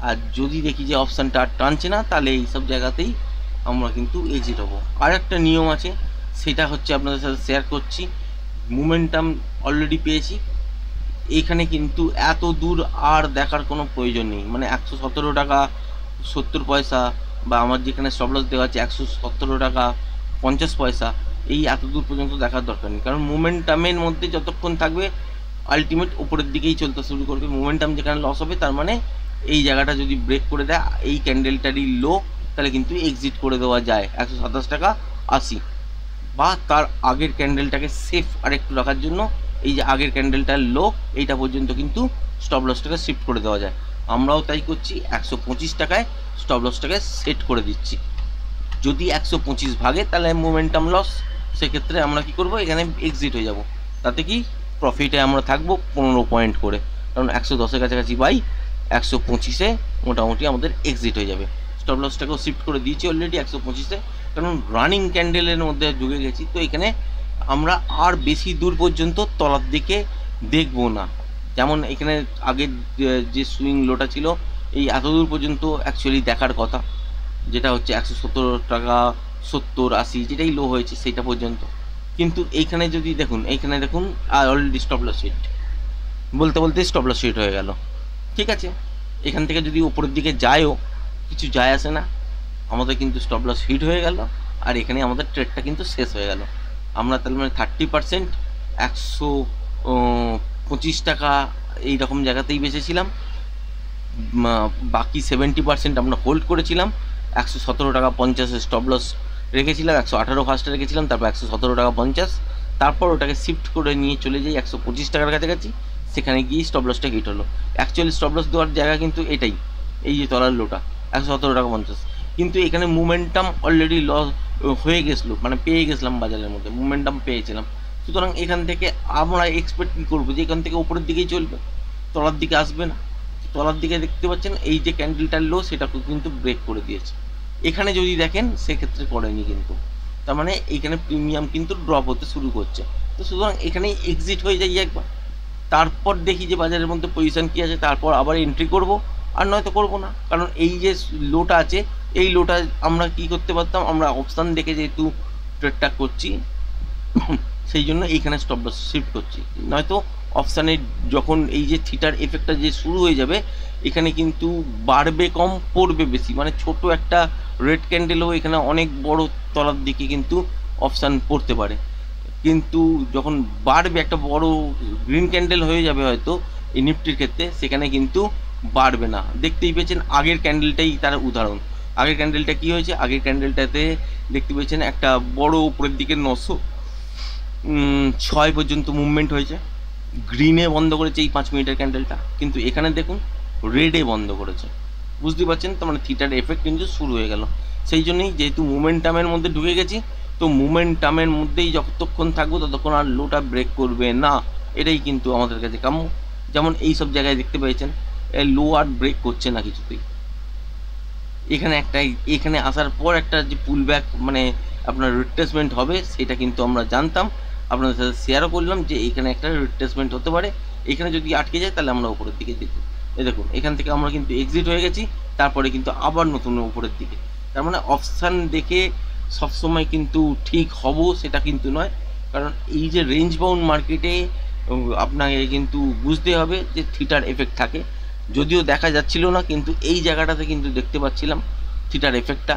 আর যদি দেখি যে অপশানটা আর টানছে না, তাহলে এইসব জায়গাতেই আমরা কিন্তু এক্সিট হবো। আর একটা নিয়ম আছে, সেটা হচ্ছে আপনাদের সাথে শেয়ার করছি। মোমেন্টাম অলরেডি পেয়েছি, এইখানে কিন্তু এত দূর আর দেখার কোনো প্রয়োজন নেই। মানে 117 টাকা 70 পয়সা, বা আমার যেখানে স্টপ লস দেওয়া আছে 117 টাকা 50 পয়সা, এই এত দূর পর্যন্ত দেখার দরকার নেই। কারণ মোমেন্টামের মধ্যে যতক্ষণ থাকবে আলটিমেট উপরের দিকেই চলতে শুরু করবে। মোমেন্টাম যেখানে লস হবে, তার মানে এই জায়গাটা যদি ব্রেক করে দেয়, এই ক্যান্ডেলটারই লো, তাহলে কিন্তু এক্সিট করে দেওয়া যায় 127 টাকা 80, বা তার আগের ক্যান্ডেলটাকে সেফ আরেকটু রাখার জন্য এই যে আগের ক্যান্ডেলটার লো, এইটা পর্যন্ত কিন্তু স্টপ লসটাকে শিফট করে দেওয়া যায়। আমরাও তাই করছি, 125 টাকায় স্টপ লসটাকে সেট করে দিচ্ছি। যদি 125 ভাগে তাহলে মোমেন্টাম লস, সেক্ষেত্রে আমরা কি করব, এখানে এক্সিট হয়ে যাব। তাতে কি প্রফিটে আমরা থাকবো 15 পয়েন্ট করে, কারণ 110-এর কাছাকাছি বাই 125-এ মোটামুটি আমাদের এক্সিট হয়ে যাবে। স্টপ লসটাকেও শিফট করে দিয়েছি অলরেডি 125-এ, কারণ রানিং ক্যান্ডেলের মধ্যে ঢুকে গেছি। তো এখানে আমরা আর বেশি দূর পর্যন্ত তলার দিকে দেখবো না। যেমন এখানে আগের যে সুইং লোটা ছিল, এই এত দূর পর্যন্ত অ্যাকচুয়ালি দেখার কথা, যেটা হচ্ছে 117 টাকা 70-80, যেটাই লো হয়েছে সেইটা পর্যন্ত। কিন্তু এইখানে যদি দেখুন, এইখানে দেখুন অলরেডি স্টপ লস হিট, বলতে বলতে স্টপ লস হিট হয়ে গেল। ঠিক আছে, এখান থেকে যদি উপরের দিকে যায়ও কিছু যায় আসে না, আমাদের কিন্তু স্টপ লস হিট হয়ে গেল, আর এখানে আমাদের ট্রেডটা কিন্তু শেষ হয়ে গেল। আমরা তার মানে 30% 125 টাকা এইরকম জায়গাতেই বেঁচেছিলাম, বাকি 70% আমরা হোল্ড করেছিলাম। 117 টাকা 50 স্টপ লস রেখেছিলাম, 118 ফার্স্টে রেখেছিলাম, তারপর 117 টাকা 50, তারপর ওটাকে শিফট করে নিয়ে চলে যাই 125 টাকার কাছাকাছি। সেখানে গিয়ে স্টপ লসটা হিট হলো। অ্যাকচুয়ালি স্টপ লস দেওয়ার জায়গা কিন্তু এটাই, এই যে তলার লোটা 117 টাকা 50। কিন্তু এখানে মোমেন্টাম অলরেডি লস হয়ে গেছিলো, মানে পেয়ে গেছিলাম বাজারের মধ্যে, মোমেন্টাম পেয়েছিলাম। সুতরাং এখান থেকে আমরা এক্সপেক্ট কী করবো, যে এখান থেকে উপরের দিকেই চলবে, তলার দিকে আসবে না। তলার দিকে দেখতে পাচ্ছেন এই যে ক্যান্ডেলটার লো, সেটাকে কিন্তু ব্রেক করে দিয়েছে। এখানে যদি দেখেন সেক্ষেত্রে করেনি কিন্তু, তার মানে এইখানে প্রিমিয়াম কিন্তু ড্রপ হতে শুরু করছে। তো সুতরাং এখানেই এক্সিট হয়ে যাই একবার, তারপর দেখি যে বাজারের মধ্যে পজিশন কী আছে, তারপর আবার এন্ট্রি করব, আর নয়তো করবো না। কারণ এই যে লোটা আছে, এই লোটা আমরা কি করতে পারতাম, আমরা অপশান দেখে যেহেতু ট্রেডটা করছি, সেই জন্য এইখানে স্টপ লস শিফট করছি। নয়তো অপশানে যখন এই যে থিটার এফেক্টটা যে শুরু হয়ে যাবে, এখানে কিন্তু বাড়বে কম, পড়বে বেশি। মানে ছোট একটা রেড ক্যান্ডেলও এখানে অনেক বড় তলার দিকে কিন্তু অপশান পড়তে পারে, কিন্তু যখন বাড়বে একটা বড় গ্রিন ক্যান্ডেল হয়ে যাবে হয়তো এই নিফটির ক্ষেত্রে, সেখানে কিন্তু বাড়বে না। দেখতেই পেয়েছেন আগের ক্যান্ডেলটাই তার উদাহরণ। আগের ক্যান্ডেলটা কি হয়েছে, আগের ক্যান্ডেলটাতে দেখতে পেয়েছেন একটা বড় উপরের দিকে 906 পর্যন্ত মুভমেন্ট হয়েছে, গ্রিনে বন্ধ করেছে এই 5 মিনিটের ক্যান্ডেলটা, কিন্তু এখানে দেখুন রেডে বন্ধ করেছে। বুঝতে পারছেন, তো মানে থিটার এফেক্ট কিন্তু শুরু হয়ে গেল। সেই জন্যই যেহেতু মোমেন্টামের মধ্যে ঢুকে গেছি, তো মোমেন্টামের মধ্যেই যতক্ষণ থাকবো ততক্ষণ আর লোটা ব্রেক করবে না, এটাই কিন্তু আমাদের কাছে কাম্য। যেমন এই সব জায়গায় দেখতে পেয়েছেন লো আর ব্রেক করছে না কিছুতেই। এখানে আসার পর একটা যে পুল ব্যাক, মানে আপনার রিট্রেসমেন্ট হবে, সেটা কিন্তু আমরা জানতাম, আপনাদের সাথে শেয়ারও করলাম যে এখানে একটা রিট্রেসমেন্ট হতে পারে। এখানে যদি আটকে যায় তাহলে আমরা উপরের দিকে যেতে, এই দেখুন এখান থেকে আমরা কিন্তু এক্সিট হয়ে গেছি, তারপরে কিন্তু আবার নতুন উপরের দিকে। তার মানে অপশান দেখে সবসময় কিন্তু ঠিক হব সেটা কিন্তু নয়, কারণ এই যে রেঞ্জ বাউন্ড মার্কেটে এবং আপনাকে কিন্তু বুঝতে হবে যে থিটার এফেক্ট থাকে, যদিও দেখা যাচ্ছিল না, কিন্তু এই জায়গাটাতে কিন্তু দেখতে পাচ্ছিলাম থিটার এফেক্টটা।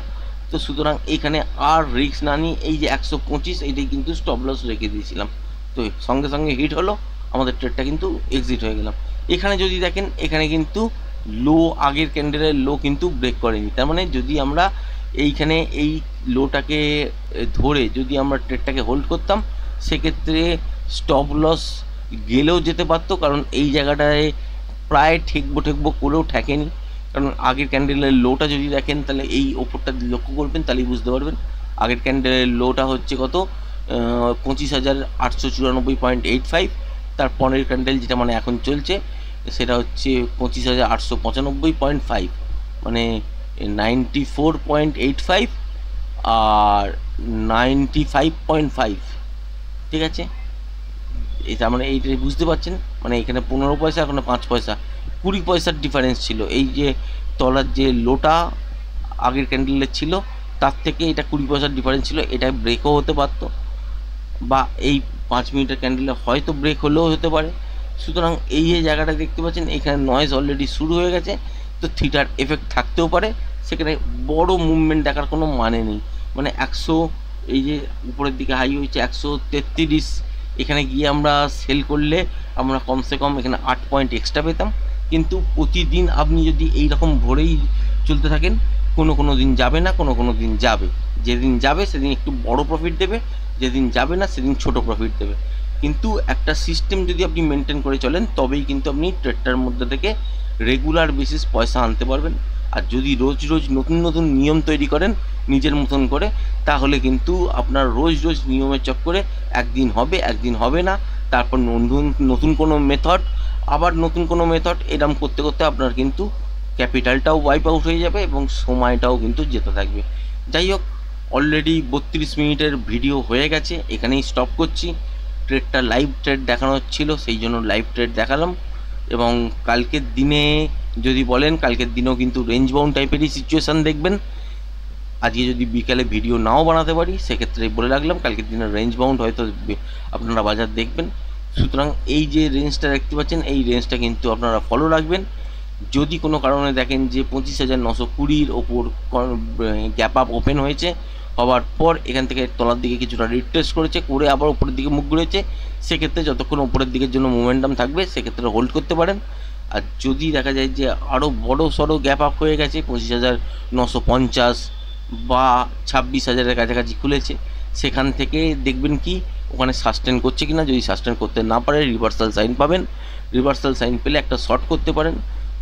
তো সুতরাং এখানে আর রিস্ক না নিয়ে এই যে 125 এইটাই কিন্তু স্টপ লস রেখে দিয়েছিলাম। তো সঙ্গে সঙ্গে হিট হলো, আমাদের ট্রেডটা কিন্তু এক্সিট হয়ে গেলাম। এখানে যদি দেখেন, এখানে কিন্তু লো, আগের ক্যান্ডেলের লো কিন্তু ব্রেক করেনি। তার মানে যদি আমরা এইখানে এই লোটাকে ধরে যদি আমরা ট্রেডটাকে হোল্ড করতাম, সেক্ষেত্রে স্টপ লস গেলেও যেতে পারতো, কারণ এই জায়গাটায় প্রায় ঠেকবো করেও ঠেকেনি। কারণ আগের ক্যান্ডেলের লোটা যদি দেখেন, তাহলে এই ওপরটা লক্ষ্য করবেন, তাহলেই বুঝতে পারবেন। আগের ক্যান্ডেলের লোটা হচ্ছে কত, 25,894.85। তার পরের ক্যান্ডেল যেটা মানে এখন চলছে, সেটা হচ্ছে 25,895.5, মানে 94.85 আর 95.5। ঠিক আছে, এটা মানে এইটাই বুঝতে পারছেন। মানে এখানে 15 পয়সা, এখানে 5 পয়সা, 20 পয়সার ডিফারেন্স ছিল। এই যে তলার যে লোটা আগের ক্যান্ডেলের ছিল, তার থেকে এটা 20 পয়সার ডিফারেন্স ছিল। এটা ব্রেকও হতে পারতো, বা এই 5 মিনিটের ক্যান্ডেলে হয়তো ব্রেক হলেও হতে পারে। সুতরাং এই যে জায়গাটা দেখতে পাচ্ছেন, এখানে নয়েজ অলরেডি শুরু হয়ে গেছে। তো থিটার এফেক্ট থাকতেও পারে, সেখানে বড় মুভমেন্ট দেখার কোনো মানে নেই। মানে 100, এই যে উপরের দিকে হাই হয়েছে 133, এখানে গিয়ে আমরা সেল করলে আমরা কমসে কম এখানে 8 পয়েন্ট এক্সট্রা পেতাম। কিন্তু প্রতিদিন আপনি যদি এই রকম ভরেই চলতে থাকেন, কোনো দিন যাবে না, কোনো দিন যাবে। যেদিন যাবে সেদিন একটু বড় প্রফিট দেবে, যেদিন যাবে না সেদিন ছোট প্রফিট দেবে। কিন্তু একটা সিস্টেম যদি আপনি মেনটেন করে চলেন, তবেই কিন্তু আপনি ট্রেডটার মধ্যে থেকে রেগুলার বেসিস পয়সা আনতে পারবেন। আর যদি রোজ নতুন নিয়ম তৈরি করেন নিজের মতন করে, তাহলে কিন্তু আপনার রোজ নিয়মের চক্করে একদিন হবে, একদিন হবে না, তারপর নতুন কোনো মেথড, আবার নতুন কোনো মেথড, এরম করতে করতে আপনার কিন্তু ক্যাপিটালটাও ওয়াইপ আউট হয়ে যাবে এবং সময়টাও কিন্তু যেতে থাকবে। যাই হোক, অলরেডি 32 মিনিটের ভিডিও হয়ে গেছে, এখানেই স্টপ করছি। ট্রেডটা লাইভ ট্রেড দেখানো হচ্ছিল, সেই জন্য লাইভ ট্রেড দেখালাম। এবং কালকের দিনে যদি বলেন, কালকের দিনেও কিন্তু রেঞ্জ বাউন্ড টাইপেরই সিচুয়েশান দেখবেন। আজকে যদি বিকালে ভিডিও নাও বানাতে পারি, সেক্ষেত্রে বলে রাখলাম কালকের দিনে রেঞ্জ বাউন্ড হয়তো আপনারা বাজার দেখবেন। সুতরাং এই যে রেঞ্জটা দেখতে পাচ্ছেন, এই রেঞ্জটা কিন্তু আপনারা ফলো রাখবেন। যদি কোনো কারণে দেখেন যে 25,920-র ওপর গ্যাপ আপ ওপেন হয়েছে, হওয়ার পর এখান থেকে তলার দিকে কিছুটা রিট্রেস করেছে, করে আবার উপরের দিকে মুখ ঘুরেছে, সেক্ষেত্রে যতক্ষণ উপরের দিকের জন্য মোমেন্টাম থাকবে সেক্ষেত্রে হোল্ড করতে পারেন। আর যদি দেখা যায় যে আরও বড় সড়ো গ্যাপ আপ হয়ে গেছে, 25,950 বা 26,000-এর কাছাকাছি খুলেছে, সেখান থেকে দেখবেন কি ওখানে সাস্টেন করছে কিনা। যদি সাস্টেন করতে না পারে, রিভার্সাল সাইন পাবেন। রিভার্সাল সাইন পেলে একটা শর্ট করতে পারেন।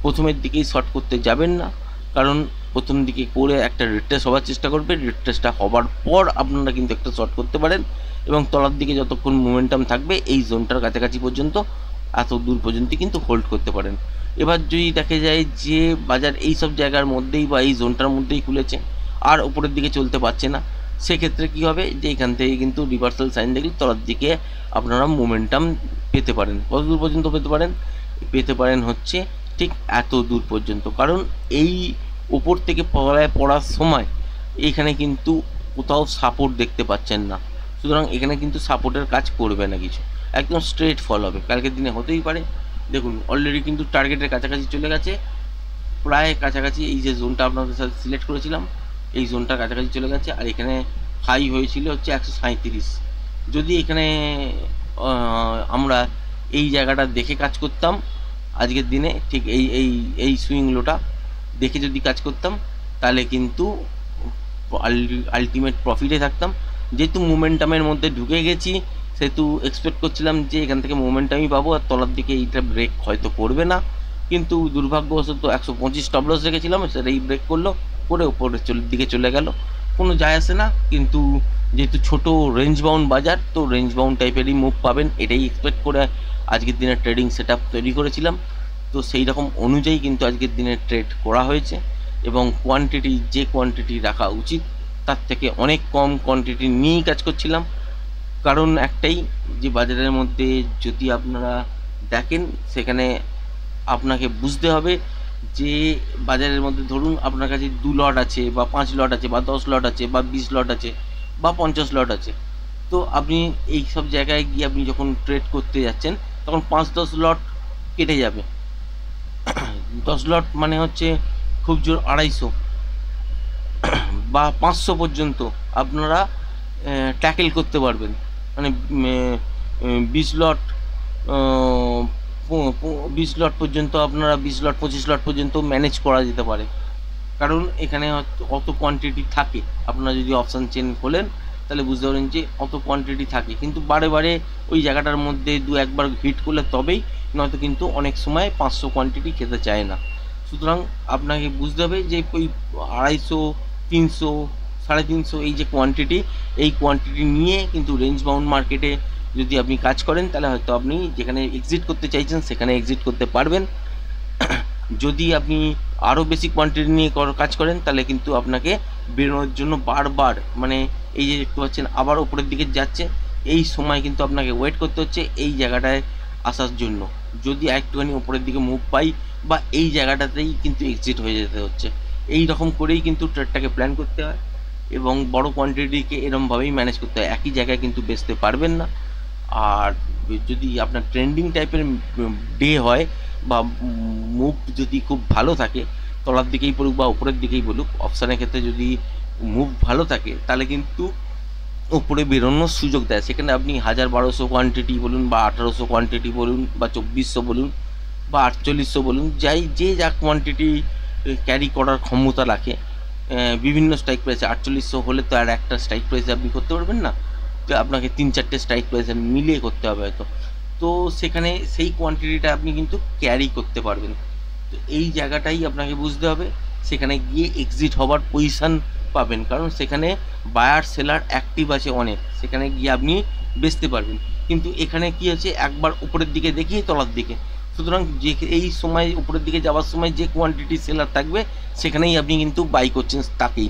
প্রথমের দিকেই শর্ট করতে যাবেন না, কারণ প্রথম দিকে করে একটা রিট্রেস হওয়ার চেষ্টা করবে, রিট্রেসটা হওয়ার পর আপনারা কিন্তু একটা শর্ট করতে পারেন। এবং তলার দিকে যতক্ষণ মোমেন্টাম থাকবে এই জোনটার কাছাকাছি পর্যন্ত, এত দূর পর্যন্ত কিন্তু হোল্ড করতে পারেন। এবার যদি দেখা যায় যে বাজার এই সব জায়গার মধ্যেই বা এই জোনটার মধ্যেই খুলেছে, আর উপরের দিকে চলতে পারছে না, সেক্ষেত্রে কী হবে যে এখান থেকে কিন্তু রিভার্সাল সাইন দেখলে তলার দিকে আপনারা মোমেন্টাম পেতে পারেন। কত দূর পর্যন্ত পেতে পারেন হচ্ছে ঠিক এত দূর পর্যন্ত। কারণ এই উপর থেকে পড়ার সময় এইখানে কিন্তু কোথাও সাপোর্ট দেখতে পাচ্ছেন না। সুতরাং এখানে কিন্তু সাপোর্টের কাজ করবে না কিছু, একদম স্ট্রেট ফল হবে। কালকের দিনে হতেই পারে, দেখুন অলরেডি কিন্তু টার্গেটের কাছাকাছি চলে গেছে, প্রায় কাছাকাছি। এই যে জোনটা আপনাদের সাথে সিলেক্ট করেছিলাম, এই জোনটার কাছাকাছি চলে গেছে। আর এখানে হাই হয়েছিল হচ্ছে 137। যদি এখানে আমরা এই জায়গাটা দেখে কাজ করতাম আজকের দিনে, ঠিক এই সুইং লোটা দেখে যদি কাজ করতাম, তাহলে কিন্তু আলটিমেট প্রফিটে থাকতাম। যেহেতু মোমেন্টামের মধ্যে ঢুকে গেছি, সেহেতু এক্সপেক্ট করছিলাম যে এখান থেকে মোমেন্টামই পাবো, আর তলার দিকে এইটা ব্রেক হয়তো করবে না। কিন্তু দুর্ভাগ্যবশত 125 স্টপ লস রেখেছিলাম, সেটাই ব্রেক করলো, করে উপরের দিকে চলে গেল। কোনো যায় আসে না, কিন্তু যেহেতু ছোট রেঞ্জ বাউন্ড বাজার, তো রেঞ্জ বাউন্ড টাইপেরই মুভ পাবেন, এটাই এক্সপেক্ট করে আজকের দিনের ট্রেডিং সেট আপ তৈরি করেছিলাম। তো সেই রকম অনুযায়ী কিন্তু আজকের দিনে ট্রেড করা হয়েছে। এবং কোয়ান্টিটি, যে কোয়ান্টিটি রাখা উচিত তার থেকে অনেক কম কোয়ান্টিটি নিয়েই কাজ করছিলাম। কারণ একটাই, যে বাজারের মধ্যে যদি আপনারা দেখেন, সেখানে আপনাকে বুঝতে হবে যে বাজারের মধ্যে ধরুন আপনার কাছে 2 লট আছে বা 5 লট আছে বা 10 লট আছে বা 20 লট আছে বা 50 লট আছে। তো আপনি এই সব জায়গায় গিয়ে আপনি যখন ট্রেড করতে যাচ্ছেন, তখন 5-10 লট কেটে যাবে। 10 লট মানে হচ্ছে খুব জোর 250 বা 500 পর্যন্ত আপনারা ট্যাকেল করতে পারবেন। মানে 20 লট 20 লট পর্যন্ত আপনারা 20 লট 25 লট পর্যন্ত ম্যানেজ করা যেতে পারে, কারণ এখানে অত কোয়ান্টিটি থাকে। আপনারা যদি অপশান চেন খোলেন তাহলে বুঝতে পারেন যে অত কোয়ান্টিটি থাকে, কিন্তু বারে বারে ওই জায়গাটার মধ্যে 2-1বার হিট করলে তবেই, নয়তো কিন্তু অনেক সময় 500 কোয়ান্টিটি খেতে চায় না। সুতরাং আপনাকে বুঝতে হবে যে ওই 250, 300, 350 এই যে কোয়ান্টিটি, এই কোয়ান্টিটি নিয়ে কিন্তু রেঞ্জ বাউন্ড মার্কেটে যদি আপনি কাজ করেন তাহলে হয়তো আপনি যেখানে এক্সিট করতে চাইছেন সেখানে এক্সিট করতে পারবেন। যদি আপনি আরও বেশি কোয়ান্টিটি নিয়ে কাজ করেন তাহলে কিন্তু আপনাকে বেরোনোর জন্য বারবার, মানে এই যে দেখতে পাচ্ছেন আবার ওপরের দিকে যাচ্ছে, এই সময় কিন্তু আপনাকে ওয়েট করতে হচ্ছে এই জায়গাটায় আসার জন্য। যদি একটুখানি ওপরের দিকে মুভ পাই বা এই জায়গাটাতেই কিন্তু এক্সিট হয়ে যেতে হচ্ছে। এই রকম করেই কিন্তু ট্রেডটাকে প্ল্যান করতে হয় এবং বড় কোয়ান্টিটিকে এরমভাবেই ম্যানেজ করতে হয়, একই জায়গায় কিন্তু বেচতে পারবেন না। আর যদি আপনার ট্রেন্ডিং টাইপের ডে হয় বা মুভ যদি খুব ভালো থাকে, তলার দিকেই পড়ুক বা উপরের দিকেই বলুক, অপশানের ক্ষেত্রে যদি মুভ ভালো থাকে তাহলে কিন্তু উপরে বেরোনোর সুযোগ দেয়। সেখানে আপনি 1000-1200 কোয়ান্টিটি বলুন বা 1800 কোয়ান্টিটি বলুন বা 2400 বলুন বা 4800 বলুন, যে যা কোয়ান্টিটি ক্যারি করার ক্ষমতা রাখে। বিভিন্ন স্ট্রাইক প্রাইসে 4800 হলে তো আর একটা স্ট্রাইক প্রাইসে আপনি করতে পারবেন না, তো আপনাকে 3-4টে স্ট্রাইক প্রাইসে মিলিয়ে করতে হবে হয়তো। তো সেখানে সেই কোয়ান্টিটিটা আপনি কিন্তু ক্যারি করতে পারবেন। তো এই জায়গাটাই আপনাকে বুঝতে হবে, সেখানে গিয়ে এক্সিট হবার পজিশান পাবেন, কারণ সেখানে বায়ার সেলার অ্যাক্টিভ আছে অনেক, সেখানে গিয়ে আপনি বেচতে পারবেন। কিন্তু এখানে কি আছে, একবার উপরের দিকে দেখিয়ে তলার দিকে, সুতরাং যে এই সময় উপরের দিকে যাওয়ার সময় যে কোয়ান্টিটি সেলার থাকবে সেখানেই আপনি কিন্তু বাই করছেন তাকেই।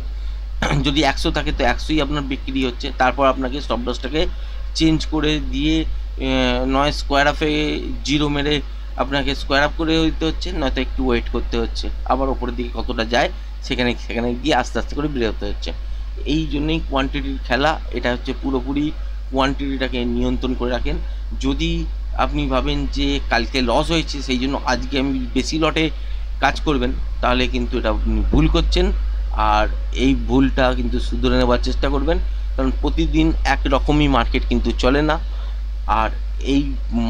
যদি 100 থাকে তো 100ই আপনার বিক্রি হচ্ছে, তারপর আপনাকে স্টপ লসটাকে চেঞ্জ করে দিয়ে নয় স্কোয়ার আপে জিরো মেরে আপনাকে স্কোয়ার আপ করে দিতে হচ্ছে, নয়তো একটু ওয়েট করতে হচ্ছে আবার ওপরের দিকে কতটা যায় সেখানে গিয়ে আস্তে আস্তে করে বেরোতে হচ্ছে। এই জন্যই কোয়ান্টিটির খেলা, এটা হচ্ছে পুরোপুরি কোয়ান্টিটিটাকে নিয়ন্ত্রণ করে রাখেন। যদি আপনি ভাবেন যে কালকে লস হয়েছে সেই জন্য আজকে আমি বেশি লটে কাজ করবেন, তাহলে কিন্তু এটা আপনি ভুল করছেন। আর এই ভুলটা কিন্তু শুধরে নেওয়ার চেষ্টা করবেন, কারণ প্রতিদিন একরকমই মার্কেট কিন্তু চলে না। আর এই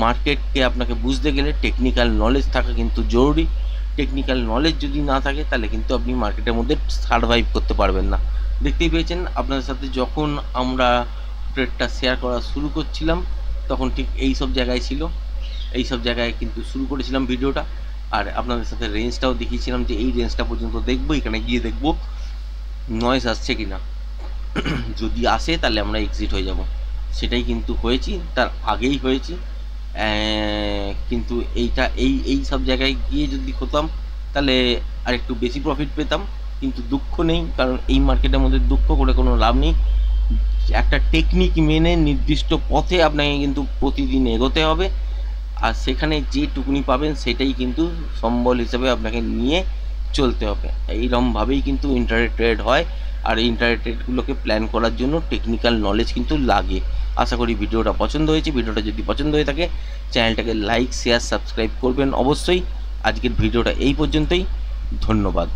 মার্কেটকে আপনাকে বুঝতে গেলে টেকনিক্যাল নলেজ থাকা কিন্তু জরুরি। টেকনিক্যাল নলেজ যদি না থাকে তাহলে কিন্তু আপনি মার্কেটের মধ্যে সারভাইভ করতে পারবেন না। দেখতেই পেয়েছেন আপনাদের সাথে যখন আমরা ট্রেডটা শেয়ার করা শুরু করছিলাম তখন ঠিক এই সব জায়গায় ছিল, এই সব জায়গায় কিন্তু শুরু করেছিলাম ভিডিওটা। আর আপনাদের সাথে রেঞ্জটাও দেখিয়েছিলাম যে এই রেঞ্জটা পর্যন্ত দেখবো, এখানে গিয়ে দেখবো নয়েজ আসছে কি না। যদি আসে তাহলে আমরা এক্সিট হয়ে যাব, সেটাই কিন্তু হয়েছি, তার আগেই হয়েছি। কিন্তু এই সব জায়গায় গিয়ে যদি হতাম তাহলে আর একটু বেশি প্রফিট পেতাম, কিন্তু দুঃখ নেই, কারণ এই মার্কেটের মধ্যে দুঃখ করে কোনো লাভ নেই। একটা টেকনিক মেনে নির্দিষ্ট পথে আপনাকে কিন্তু প্রতিদিন এগোতে হবে, আর সেখানে যেটুকুনি পাবেন সেটাই কিন্তু সম্বল হিসেবে আপনাকে নিয়ে চলতে হবে। এইরকমভাবেই কিন্তু ইন্টারনেট ট্রেড হয়, আর এই ইন্টারনেট ট্রেডগুলোকে প্ল্যান করার জন্য টেকনিক্যাল নলেজ কিন্তু লাগে। আশা করি ভিডিওটা পছন্দ হয়েছে। ভিডিওটা যদি পছন্দ হয়ে থাকে চ্যানেলটাকে লাইক, শেয়ার, সাবস্ক্রাইব করবেন অবশ্যই। আজকের ভিডিওটা এই পর্যন্তই, ধন্যবাদ।